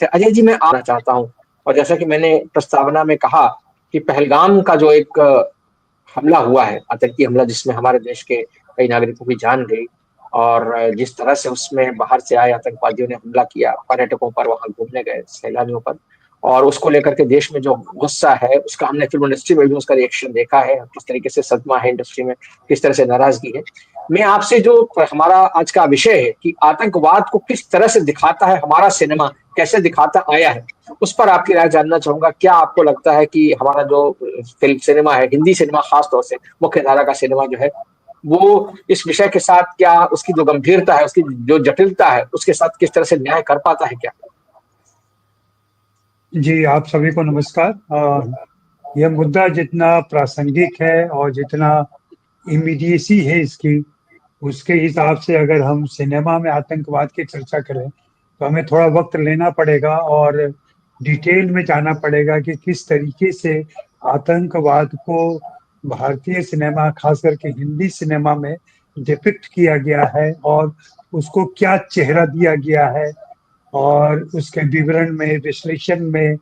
थे। अजय जी, मैं आना चाहता हूँ, और जैसा कि मैंने प्रस्तावना में कहा कि पहलगाम का जो एक हमला हुआ है, आतंकी हमला, जिसमें हमारे देश के कई नागरिकों की जान गई, और जिस तरह से उसमें बाहर से आए आतंकवादियों ने हमला किया पर्यटकों पर, वहां घूमने गए सैलानियों पर, और उसको लेकर के देश में जो गुस्सा है, उसका हमने फिल्म इंडस्ट्री में भी उसका रिएक्शन देखा है, किस तरीके से सदमा है इंडस्ट्री में, किस तरह से नाराजगी है। मैं आपसे, जो हमारा आज का विषय है कि आतंकवाद को किस तरह से दिखाता है हमारा सिनेमा, कैसे दिखाता आया है, उस पर आपकी राय जानना चाहूंगा। क्या आपको लगता है कि हमारा जो फिल्म सिनेमा है, हिंदी सिनेमा खास तौर से, मुख्य धारा का सिनेमा जो है, वो इस विषय के साथ, क्या उसकी जो गंभीरता है, उसकी जो जटिलता है, उसके साथ किस तरह से न्याय कर पाता है क्या? जी, आप सभी को नमस्कार। यह मुद्दा जितना प्रासंगिक है और जितना इमीडिएसी है इसकी, उसके हिसाब से अगर हम सिनेमा में आतंकवाद की चर्चा करें, तो हमें थोड़ा वक्त लेना पड़ेगा और डिटेल में जाना पड़ेगा कि किस तरीके से आतंकवाद को भारतीय सिनेमा, खास करके हिंदी सिनेमा में डिपिक्ट किया गया है और उसको क्या चेहरा दिया गया है और उसके विवरण में, विश्लेषण में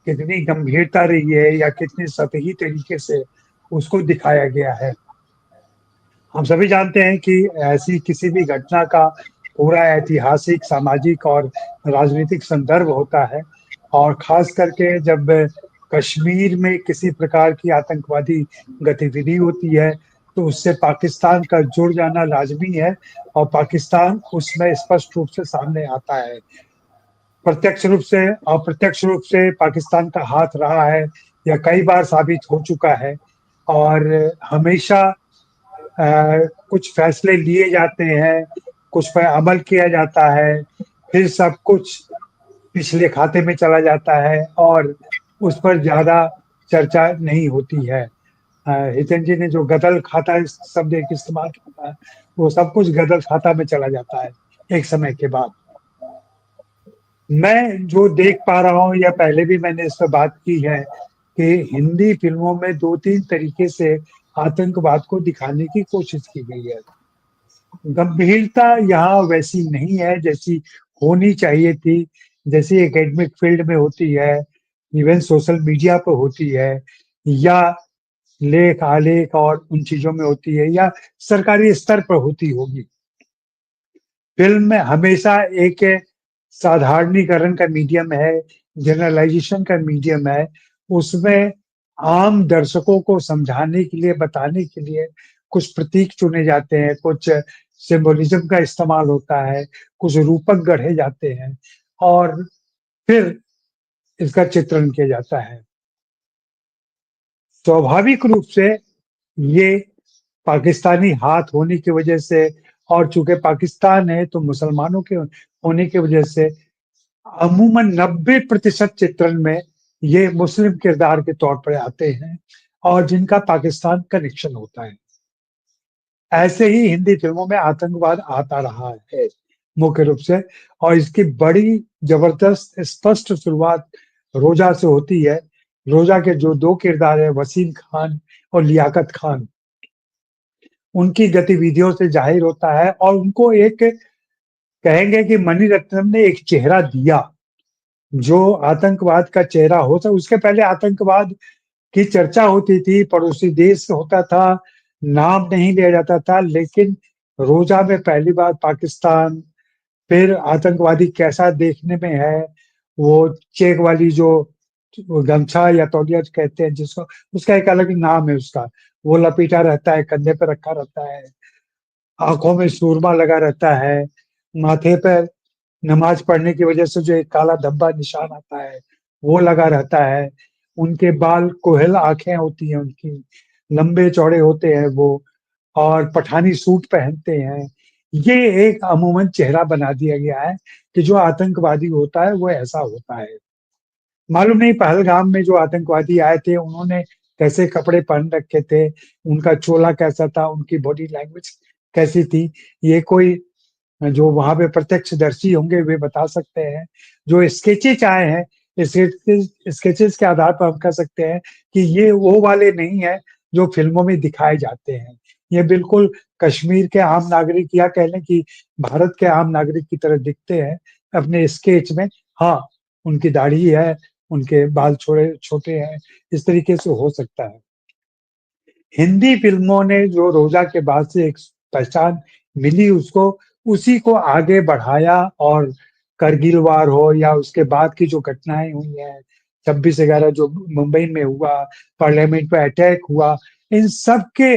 कितनी गंभीरता रही है या कितनी सतही तरीके से उसको दिखाया गया है। हम सभी जानते हैं कि ऐसी किसी भी घटना का पूरा ऐतिहासिक, सामाजिक और राजनीतिक संदर्भ होता है, और खास करके जब कश्मीर में किसी प्रकार की आतंकवादी गतिविधि होती है, तो उससे पाकिस्तान का जुड़ जाना लाजमी है और पाकिस्तान उसमें स्पष्ट रूप से सामने आता है। प्रत्यक्ष रूप से, अप्रत्यक्ष रूप से पाकिस्तान का हाथ रहा है या कई बार साबित हो चुका है, और हमेशा कुछ फैसले लिए जाते हैं, कुछ पर अमल किया जाता है, फिर सब कुछ पिछले खाते में चला जाता है और उस पर ज्यादा चर्चा नहीं होती है। हितेन जी ने जो गदल खाता है शब्द एक इस्तेमाल किया था, वो सब कुछ गदल खाता में चला जाता है एक समय के बाद। मैं जो देख पा रहा हूँ, या पहले भी मैंने इस पर बात की है, कि हिंदी फिल्मों में दो तीन तरीके से आतंकवाद को दिखाने की कोशिश की गई है। गंभीरता यहाँ वैसी नहीं है जैसी होनी चाहिए थी, जैसी एकेडमिक फील्ड में होती है, इवन सोशल मीडिया पर होती है, या लेख आलेख और उन चीजों में होती है, या सरकारी स्तर पर होती होगी। फिल्म में हमेशा एक साधारणीकरण का मीडियम है, जनरलाइजेशन का मीडियम है। उसमें आम दर्शकों को समझाने के लिए, बताने के लिए कुछ प्रतीक चुने जाते हैं, कुछ सिंबोलिज्म का इस्तेमाल होता है, कुछ रूपक गढ़े जाते हैं और फिर इसका चित्रण किया जाता है। स्वाभाविक रूप से ये पाकिस्तानी हाथ होने की वजह से, और चूंकि पाकिस्तान है तो मुसलमानों के होने की वजह से, अमूमन 90% चित्रण में ये मुस्लिम किरदार के तौर पर आते हैं और जिनका पाकिस्तान कनेक्शन होता है। ऐसे ही हिंदी फिल्मों में आतंकवाद आता रहा है मुख्य रूप से, और इसकी बड़ी जबरदस्त स्पष्ट शुरुआत रोजा से होती है। रोजा के जो दो किरदार है, वसीम खान और लियाकत खान, उनकी गतिविधियों से जाहिर होता है और उनको एक, कहेंगे कि मणिरत्नम ने एक चेहरा दिया जो आतंकवाद का चेहरा होता। उसके पहले आतंकवाद की चर्चा होती थी, पड़ोसी देश होता था, नाम नहीं लिया जाता था, लेकिन रोजा में पहली बार पाकिस्तान, फिर आतंकवादी कैसा देखने में है, वो चेक वाली जो वो गमछा या तौलिया कहते हैं जिसको, उसका एक अलग नाम है उसका, वो लपेटा रहता है, कंधे पे रखा रहता है, आंखों में सुरमा लगा रहता है, माथे पर नमाज पढ़ने की वजह से जो एक काला धब्बा निशान आता है वो लगा रहता है, उनके बाल कोहल आंखें होती हैं उनकी, लंबे चौड़े होते हैं वो, और पठानी सूट पहनते हैं। ये एक अमूमन चेहरा बना दिया गया है कि जो आतंकवादी होता है वो ऐसा होता है। मालूम नहीं पहलगाम में जो आतंकवादी आए थे उन्होंने कैसे कपड़े पहन रखे थे, उनका चोला कैसा था, उनकी बॉडी लैंग्वेज कैसी थी, ये कोई जो वहां पे प्रत्यक्षदर्शी होंगे वे बता सकते हैं। जो स्केचेज आए हैं, स्केचेस के आधार पर हम कह सकते हैं कि ये वो वाले नहीं है जो फिल्मों में दिखाए जाते हैं। ये बिल्कुल कश्मीर के आम नागरिक, या कह लें कि भारत के आम नागरिक की तरह दिखते हैं अपने स्केच में। हाँ, उनकी दाढ़ी है, उनके बाल छोड़े छोटे हैं, इस तरीके से हो सकता है। हिंदी फ़िल्मों ने जो रोज़ा के बाद से एक पहचान मिली उसको, उसी को आगे बढ़ाया और करगिल वार हो या उसके बाद की जो घटनाएँ हुई हैं, 26/11 जो मुंबई में हुआ, पार्लियामेंट पे अटैक हुआ, इन सब के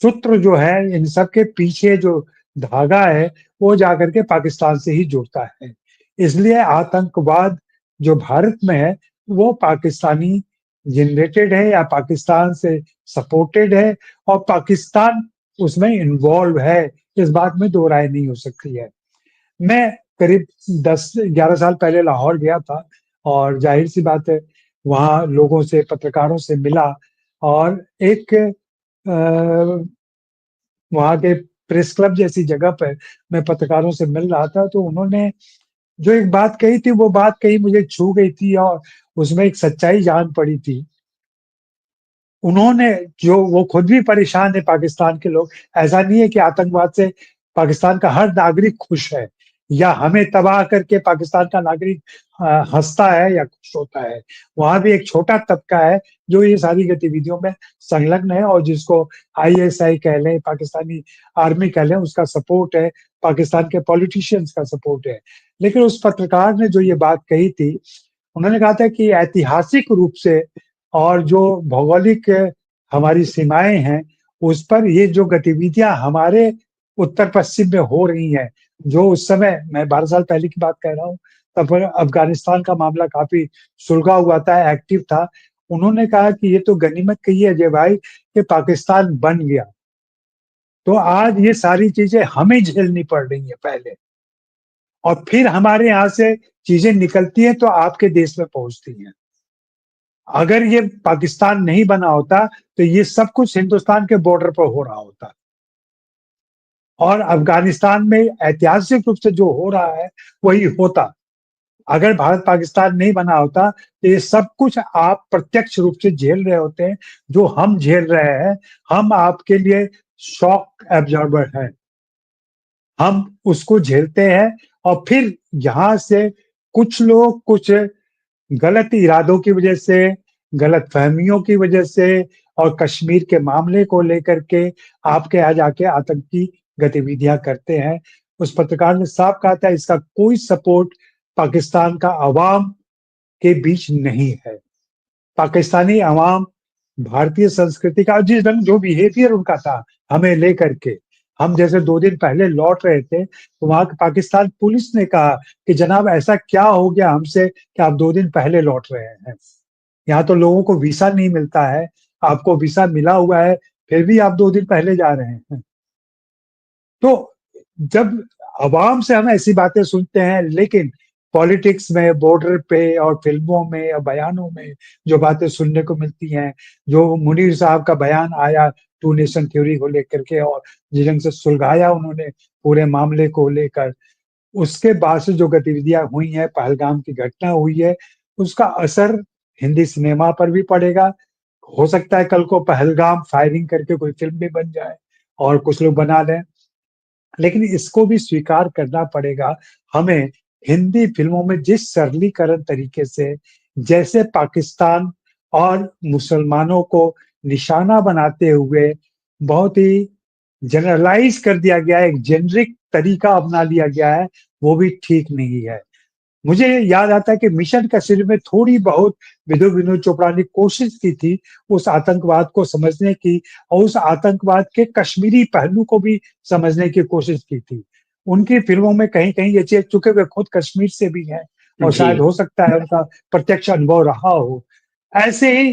सूत्र जो है, इन सब के पीछे जो धागा है, वो जाकर के पाकिस्तान से ही जुड़ता है। इसलिए आतंकवाद जो भारत में है, वो पाकिस्तानी जनरेटेड है या पाकिस्तान से सपोर्टेड है और पाकिस्तान उसमें इन्वॉल्व है, इस बात में दो राय नहीं हो सकती है। मैं करीब 10-11 साल पहले लाहौर गया था और ज़ाहिर-सी बात है, वहाँ लोगों से, पत्रकारों से मिला और एक वहाँ के प्रेस क्लब जैसी जगह पर मैं पत्रकारों से मिल रहा था, तो उन्होंने जो एक बात कही थी, वो बात कहीं मुझे छू गई थी और उसमें एक सच्चाई जान पड़ी थी। उन्होंने जो वो खुद भी परेशान है पाकिस्तान के लोग, ऐसा नहीं है कि आतंकवाद से पाकिस्तान का हर नागरिक खुश है या हमें तबाह करके पाकिस्तान का नागरिक हँसता है या खुश होता है। वहाँ भी एक छोटा तबका है जो ये सारी गतिविधियों में संलग्न है और जिसको आईएसआई कह लें, पाकिस्तानी आर्मी कह लें, उसका सपोर्ट है, पाकिस्तान के पॉलिटिशियंस का सपोर्ट है। लेकिन उस पत्रकार ने जो ये बात कही थी, उन्होंने कहा था कि ऐतिहासिक रूप से और जो भौगोलिक हमारी सीमाएँ हैं, उस पर ये जो गतिविधियाँ हमारे उत्तर-पश्चिम में हो रही हैं, जो उस समय मैं 12 साल पहले की बात कह रहा हूँ, तब अफ़गानिस्तान का मामला काफ़ी सुलझा हुआ था, एक्टिव था। उन्होंने कहा कि ये तो गनीमत कही है अजय भाई कि पाकिस्तान बन गया। तो आज ये सारी चीज़ें हमें झेलनी पड़ रही हैं पहले और फिर हमारे यहाँ से चीज़ें निकलती हैं तो आपके देश में पहुँचती हैं। अगर ये पाकिस्तान नहीं बना होता, तो ये सब कुछ हिंदुस्तान के बॉर्डर पर हो रहा होता। और अफ़गानिस्तान में ऐतिहासिक रूप से जो हो रहा है, वही होता। अगर भारत-पाकिस्तान नहीं बना होता, तो ये सब कुछ आप प्रत्यक्ष रूप से झेल रहे होते हैं, जो हम झेल रहे हैं। हम आपके लिए शॉक एब्ज़ॉर्बर हैं। हम उसको झेलते हैं और फिर यहाँ से कुछ लोग कुछ गलत इरादों की वजह से, गलतफ़हमियों की वजह से और कश्मीर के मामले को लेकर के आपके यहाँ जाके आतंकी गतिविधियाँ करते हैं। उस पत्रकार ने साफ कहा था इसका कोई सपोर्ट पाकिस्तान का अवाम के बीच नहीं है। पाकिस्तानी अवाम भारतीय संस्कृति का जिस ढंग जो बिहेवियर उनका था हमें लेकर के, हम जैसे 2 दिन पहले लौट रहे थे, तो वहाँ की पाकिस्तान पुलिस ने कहा कि जनाब ऐसा क्या हो गया हमसे कि आप 2 दिन पहले लौट रहे हैं? यहाँ तो लोगों को वीज़ा नहीं मिलता है, आपको वीज़ा मिला हुआ है, फिर भी आप 2 दिन पहले जा रहे हैं। तो जब अवाम से हम ऐसी बातें सुनते हैं, लेकिन पॉलिटिक्स में, बॉर्डर पे और फ़िल्मों में या बयानों में जो बातें सुनने को मिलती हैं, जो मुनीर साहब का बयान आया टू नेशन थ्योरी को लेकर के और जिस ढंग से सुलझाया उन्होंने पूरे मामले को लेकर, उसके बाद से जो गतिविधियाँ हुई हैं, पहलगाम की घटना हुई है, उसका असर हिंदी सिनेमा पर भी पड़ेगा। हो सकता है कल को पहलगाम फायरिंग करके कोई फ़िल्म भी बन जाए और कुछ लोग बना लें। लेकिन इसको भी स्वीकार करना पड़ेगा हमें हिंदी फ़िल्मों में जिस सरलीकरण तरीके से जैसे पाकिस्तान और मुसलमानों को निशाना बनाते हुए बहुत ही जनरलाइज़ कर दिया गया है, एक जेनरिक तरीका अपना लिया गया है, वो भी ठीक नहीं है। मुझे याद आता है कि मिशन कश्मीर में थोड़ी बहुत विनोद चोपड़ा ने कोशिश की थी, उस आतंकवाद को समझने की और उस आतंकवाद के कश्मीरी पहलू को भी समझने की कोशिश की थी। उनकी फ़िल्मों में कहीं-कहीं ये चीज़ चूँकि वे खुद कश्मीर से भी हैं और जी। शायद हो सकता है उनका प्रत्यक्ष अनुभव रहा हो। ऐसे ही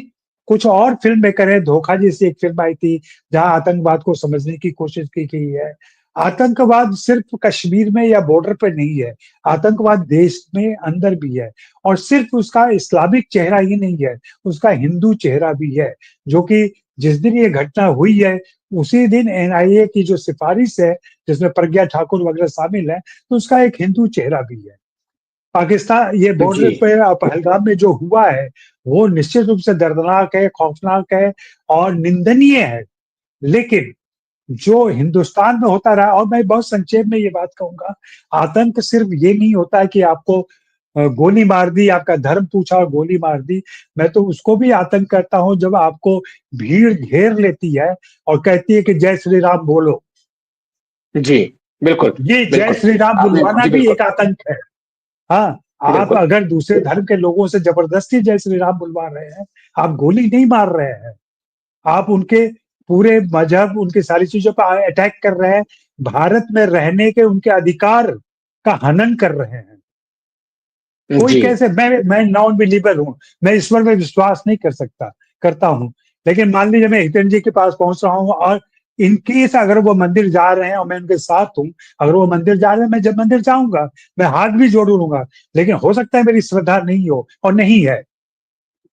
कुछ और फ़िल्म मेकर हैं, धोखा जैसी एक फ़िल्म आई थी, जहाँ आतंकवाद को समझने की कोशिश की गई है। आतंकवाद सिर्फ़ कश्मीर में या बॉर्डर पे नहीं है, आतंकवाद देश में अंदर भी है और सिर्फ़ उसका इस्लामिक चेहरा ही नहीं है, उसका हिंदू चेहरा भी है, जो कि जिस दिन ये घटना हुई है, उसी दिन एनआईए की जो सिफ़ारिश है, जिसमें प्रज्ञा ठाकुर वगैरह शामिल हैं, तो उसका एक हिंदू चेहरा भी है। पाकिस्तान ये जी। बॉर्डर पे पहलगाम में जो हुआ है, वो निश्चित रूप से दर्दनाक है, खौफनाक है और निंदनीय है। लेकिन जो हिंदुस्तान में होता रहा और मैं बहुत संक्षेप में ये बात कहूँगा, आतंक सिर्फ़ ये नहीं होता है कि आपको गोली मार दी, आपका धर्म पूछा और गोली मार दी। मैं तो उसको भी आतंक करता हूँ जब आपको भीड़ घेर लेती है और कहती है कि जय श्री राम बोलो। जी, बिल्कुल, ये जय बिल्कुल। श्री राम आपने बुलवाना जी, भी बिल्कुल, एक आतंक है। हाँ, आप बिल्कुल। अगर दूसरे धर्म के लोगों से जबरदस्ती जय श्री राम बुलवा रहे हैं, आप गोली नहीं मार रहे हैं, आप उनके पूरे मजहब, उनकी सारी चीजों पर अटैक कर रहे हैं, भारत में रहने के उनके अधिकार का हनन कर रहे हैं। कोई जी, कैसे, मैं नॉन बिलीवर हूँ, मैं ईश्वर में विश्वास नहीं कर सकता, करता हूँ। लेकिन मान लीजिए मैं हितेन जी के पास पहुंच रहा हूँ और इनकेस अगर वो मंदिर जा रहे हैं और मैं उनके साथ हूँ, अगर वो मंदिर जा रहे हैं, मैं जब मंदिर जाऊंगा, मैं हाथ भी जोड़ लूंगा। लेकिन हो सकता है मेरी श्रद्धा नहीं हो और नहीं है।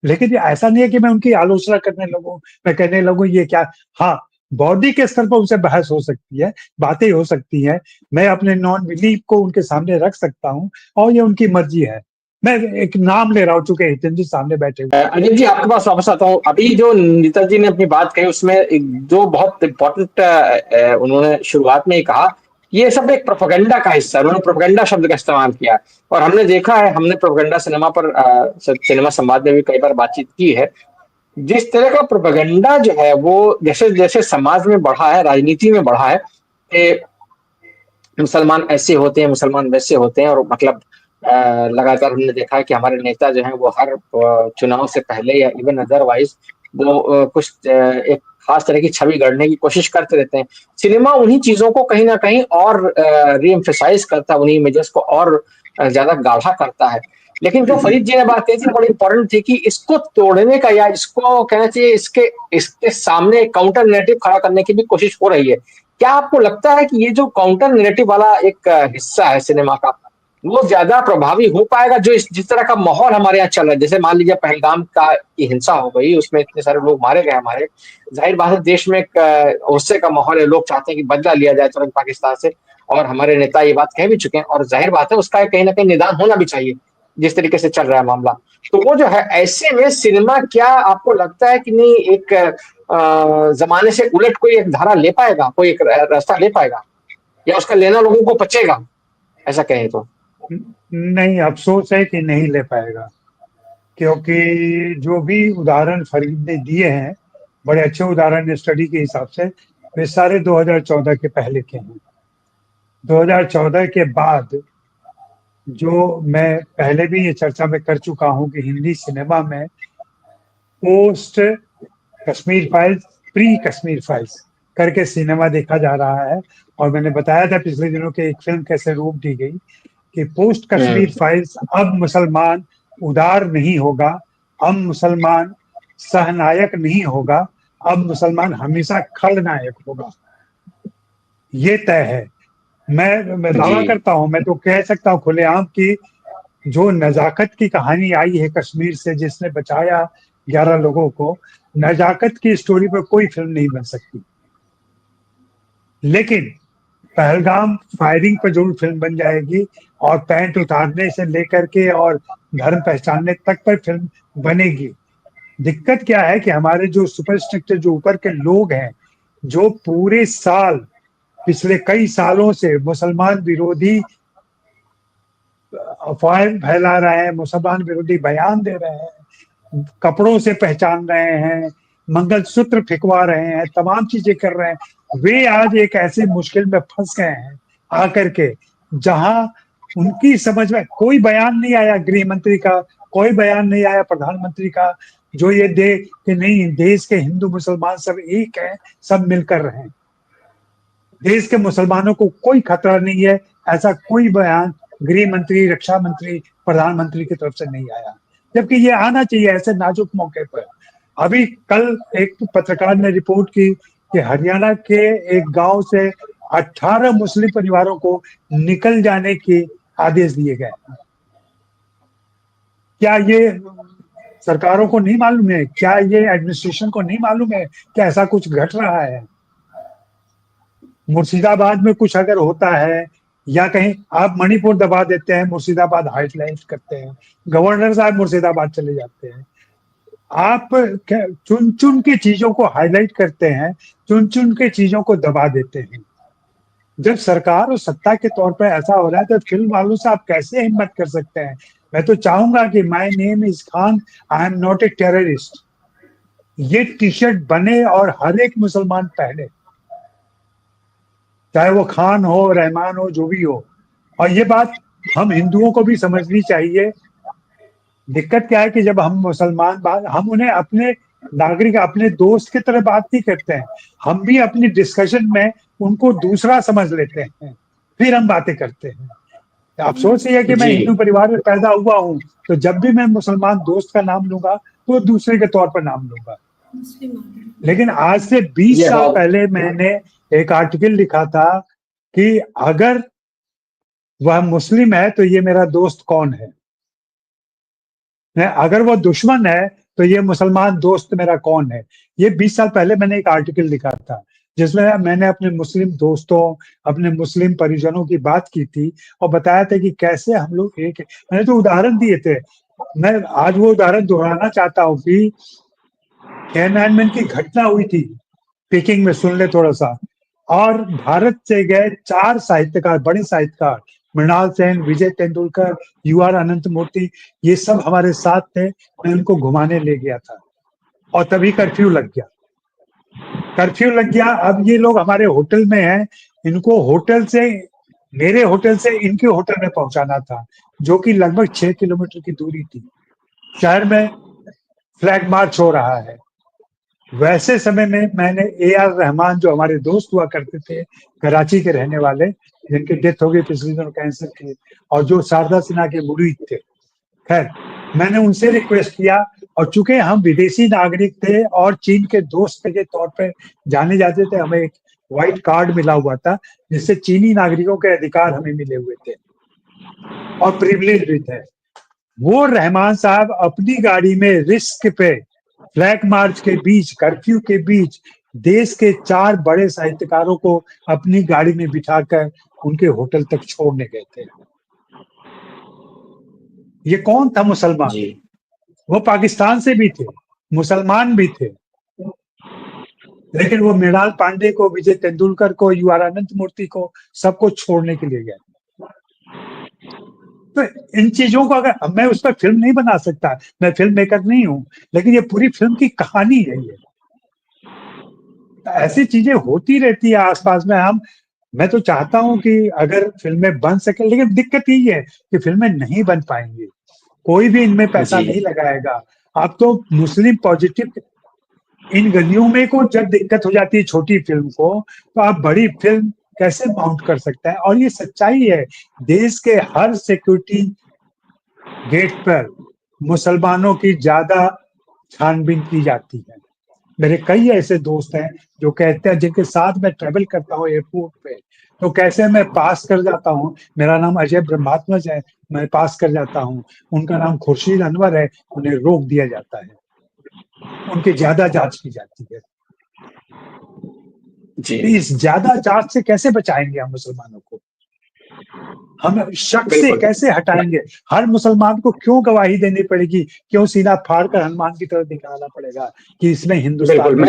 लेकिन ये ऐसा नहीं है कि मैं उनकी आलोचना करने लगूं, मैं कहने लगूं ये क्या। हाँ, बॉडी के स्तर पर उनसे बहस हो सकती है, बातें हो सकती हैं, मैं अपने नॉन बिलीफ को उनके सामने रख सकता हूँ और ये उनकी मर्जी है। मैं एक नाम ले रहा हूँ, चूंकि हितेन जी सामने बैठे हुए हैं। अनिल जी, आपके पास वापस आता हूँ। अभी जो नीता जी ने अपनी बात कही उसमें एक जो बहुत इम्पोर्टेंट उन्होंने शुरुआत में ही कहा, ये सब एक प्रोपेगेंडा का हिस्सा है। उन्होंने प्रोपेगेंडा शब्द का इस्तेमाल किया और हमने देखा है, हमने प्रोपेगेंडा सिनेमा पर सिनेमा संवाद में भी कई बार बातचीत की है। जिस तरह का प्रोपेगेंडा जो है वो जैसे जैसे समाज में बढ़ा है, राजनीति में बढ़ा है कि मुसलमान ऐसे होते हैं, मुसलमान वैसे होते हैं, और मतलब लगातार हमने देखा है कि हमारे नेता जो हैं वो हर चुनाव से पहले या इवन अदरवाइज वो कुछ एक खास तरह की छवि गढ़ने की कोशिश करते रहते हैं। सिनेमा उन्हीं चीजों को कहीं ना कहीं और री एम्फेसाइज करता है, उन्हीं इमेजेस को और ज्यादा गाढ़ा करता है। लेकिन जो फरीद जी ने बात कही थी बड़ी इंपॉर्टेंट थी कि इसको तोड़ने का, या इसको कहना चाहिए इसके इसके सामने काउंटर नैरेटिव खड़ा करने की भी कोशिश हो रही है। क्या आपको लगता है कि ये जो काउंटर नैरेटिव वाला एक हिस्सा है सिनेमा का, वो ज्यादा प्रभावी हो पाएगा? जो जिस तरह का माहौल हमारे यहाँ चल रहा है, जैसे मान लीजिए पहलगाम का की हिंसा हो गई, उसमें इतने सारे लोग मारे गए हमारे, जाहिर बात है देश में एक गुस्से का माहौल है, लोग चाहते हैं कि बदला लिया जाए तुरंत पाकिस्तान से, और हमारे नेता ये बात कह भी चुके हैं, और जाहिर बात है उसका कहीं ना कहीं निदान होना भी चाहिए जिस तरीके से चल रहा है मामला। तो वो जो है, ऐसे में सिनेमा क्या आपको लगता है कि नहीं एक जमाने से उलट कोई एक धारा ले पाएगा, कोई एक रास्ता ले पाएगा, या उसका लेना लोगों को पचेगा, ऐसा कहें तो? नहीं, अफसोस है कि नहीं ले पाएगा, क्योंकि जो भी उदाहरण फरीद ने दिए हैं, बड़े अच्छे उदाहरण स्टडी के हिसाब से, वे सारे 2014 के पहले के हैं। 2014 के बाद जो मैं पहले भी ये चर्चा में कर चुका हूं कि हिंदी सिनेमा में post Kashmir files, pre Kashmir files करके सिनेमा देखा जा रहा है। और मैंने बताया था पिछले दिनों के एक फिल्म कैसे रूप दी गई कि पोस्ट कश्मीर फाइल्स, अब मुसलमान उदार नहीं होगा, अब मुसलमान सहनायक नहीं होगा, अब मुसलमान हमेशा खलनायक होगा। ये तय है। मैं जी, दावा करता हूं, मैं तो कह सकता हूं खुलेआम कि जो नजाकत की कहानी आई है कश्मीर से, जिसने बचाया 11 लोगों को, नजाकत की स्टोरी पर कोई फिल्म नहीं बन सकती। लेकिन पहलगाम फायरिंग पर जरूर फिल्म बन जाएगी, और पैंट उतारने से लेकर के और धर्म पहचानने तक पर फिल्म बनेगी। दिक्कत क्या है कि हमारे जो सुपर स्ट्रक्चर, जो ऊपर के लोग हैं, जो पूरे साल, पिछले कई सालों से मुसलमान विरोधी अफवाहें फैला रहे हैं, मुसलमान विरोधी बयान दे रहे हैं, कपड़ों से पहचान रहे हैं, मंगलसूत्र फेंकवा रहे हैं, तमाम चीजें कर रहे हैं, वे आज एक ऐसे मुश्किल में फंस गए हैं आकर के, जहां उनकी समझ में कोई बयान नहीं आया गृह मंत्री का, कोई बयान नहीं आया प्रधानमंत्री का, जो ये दे कि नहीं, देश के हिंदू मुसलमान सब एक हैं, सब मिलकर रहें, देश के मुसलमानों को कोई खतरा नहीं है, ऐसा कोई बयान गृह मंत्री, रक्षा मंत्री, प्रधानमंत्री की तरफ से नहीं आया। जबकि ये आना चाहिए ऐसे नाजुक मौके पर। अभी कल एक पत्रकार ने रिपोर्ट की कि हरियाणा के एक गांव से 18 मुस्लिम परिवारों को निकल जाने के आदेश दिए गए। क्या ये सरकारों को नहीं मालूम है? क्या ये एडमिनिस्ट्रेशन को नहीं मालूम है कि ऐसा कुछ घट रहा है? मुर्शिदाबाद में कुछ अगर होता है, या कहीं आप मणिपुर दबा देते हैं, मुर्शिदाबाद हाईलाइट करते हैं, गवर्नर साहब मुर्शिदाबाद चले जाते हैं, आप चुन चुन के चीजों को हाईलाइट करते हैं, चुन चुन के चीजों को दबा देते हैं। जब सरकार और सत्ता के तौर पर ऐसा हो रहा है, तो फिल्म वालों से आप कैसे हिम्मत कर सकते हैं? मैं तो चाहूंगा कि my name is Khan, I am not a terrorist, ये टी शर्ट बने और हर एक मुसलमान पहने, चाहे वो खान हो, रहमान हो, जो भी हो। और ये बात हम हिंदुओं को भी समझनी चाहिए। दिक्कत क्या है कि जब हम मुसलमान बात, हम उन्हें अपने नागरिक, अपने दोस्त की तरह बात नहीं करते हैं, हम भी अपनी डिस्कशन में उनको दूसरा समझ लेते हैं, फिर हम बातें करते हैं। अफसोस ये है कि मैं जी हिंदू परिवार में पैदा हुआ हूं, तो जब भी मैं मुसलमान दोस्त का नाम लूंगा तो दूसरे के तौर पर नाम लूंगा। लेकिन आज से 20 ये साल बहुत पहले मैंने एक आर्टिकल लिखा था कि अगर वह मुस्लिम है तो ये मेरा दोस्त कौन है, अगर वो दुश्मन है तो ये मुसलमान दोस्त मेरा कौन है। ये 20 साल पहले मैंने एक आर्टिकल लिखा था, जिसमें मैंने अपने मुस्लिम दोस्तों, अपने मुस्लिम परिजनों की बात की थी और बताया था कि कैसे हम लोग एक है। मैंने तो उदाहरण दिए थे, मैं आज वो उदाहरण दोहराना चाहता हूँ कि तियाननमेन की घटना हुई थी पेकिंग में, सुन ले थोड़ा सा। और भारत से गए 4 साहित्यकार, बड़े साहित्यकार, मृणाल सेन, विजय तेंदुलकर, UR अनंत मूर्ति, ये सब हमारे साथ थे। मैं उनको घुमाने ले गया था और तभी कर्फ्यू लग गया। कर्फ्यू लग गया, अब ये लोग हमारे होटल में हैं, इनको होटल से, मेरे होटल से इनके होटल में पहुंचाना था, जो कि लगभग 6 किलोमीटर की दूरी थी। शहर में फ्लैग मार्च हो रहा है। वैसे समय में मैंने AR रहमान, जो हमारे दोस्त हुआ करते थे, कराची के रहने वाले, जिनकी डेथ हो गई पिछले दिनों कैंसर की, और जो शारदा सिन्हा के मुरीद थे, खैर मैंने उनसे रिक्वेस्ट किया, और चूंकि हम विदेशी नागरिक थे और चीन के दोस्त के तौर पे जाने जाते थे, हमें एक व्हाइट कार्ड मिला हुआ था जिससे चीनी नागरिकों के अधिकार हमें मिले हुए थे और प्रिविलेज भी थे। वो रहमान साहब अपनी गाड़ी में रिस्क पे फ्लैग मार्च के बीच, कर्फ्यू के बीच, देश के 4 बड़े साहित्यकारों को अपनी गाड़ी में बिठाकर उनके होटल तक छोड़ने गए थे। ये कौन था? मुसलमान। जी वो पाकिस्तान से भी थे, मुसलमान भी थे, लेकिन वो मृणाल पांडे को, विजय तेंदुलकर को, UR अनंत मूर्ति को, सबको छोड़ने के लिए गए। तो इन चीजों को, अगर मैं उस पर फिल्म नहीं बना सकता, मैं फिल्म मेकर नहीं हूं, लेकिन ये पूरी फिल्म की कहानी है। ये ऐसी चीजें होती रहती है आसपास में। मैं तो चाहता हूं कि अगर फिल्में बन सके, लेकिन दिक्कत यही है कि फिल्में नहीं बन पाएंगी, कोई भी इनमें पैसा जी नहीं लगाएगा। आप तो मुस्लिम पॉजिटिव इन गलियों में को जब दिक्कत हो जाती है छोटी फिल्म को, तो आप बड़ी फिल्म कैसे माउंट कर सकते हैं? और ये सच्चाई है, देश के हर सिक्योरिटी गेट पर मुसलमानों की ज्यादा छानबीन की जाती है। मेरे कई ऐसे दोस्त हैं जो कहते हैं, जिनके साथ मैं ट्रेवल करता हूँ एयरपोर्ट पे, तो कैसे मैं पास कर जाता हूँ, मेरा नाम अजय ब्रह्मात्मज है, मैं पास कर जाता हूँ, उनका नाम खुर्शीद अनवर है, उन्हें रोक दिया जाता है, उनकी ज्यादा जांच की जाती है। जी इस ज्यादा जांच से कैसे बचाएंगे हम मुसलमानों को? हम शक से बिल्कुल कैसे हटाएंगे? हर मुसलमान को क्यों गवाही देनी पड़ेगी? क्यों सीना फाड़ कर हनुमान की तरह दिखाना पड़ेगा कि इसमें हिंदुस्तान बिल्कुल। में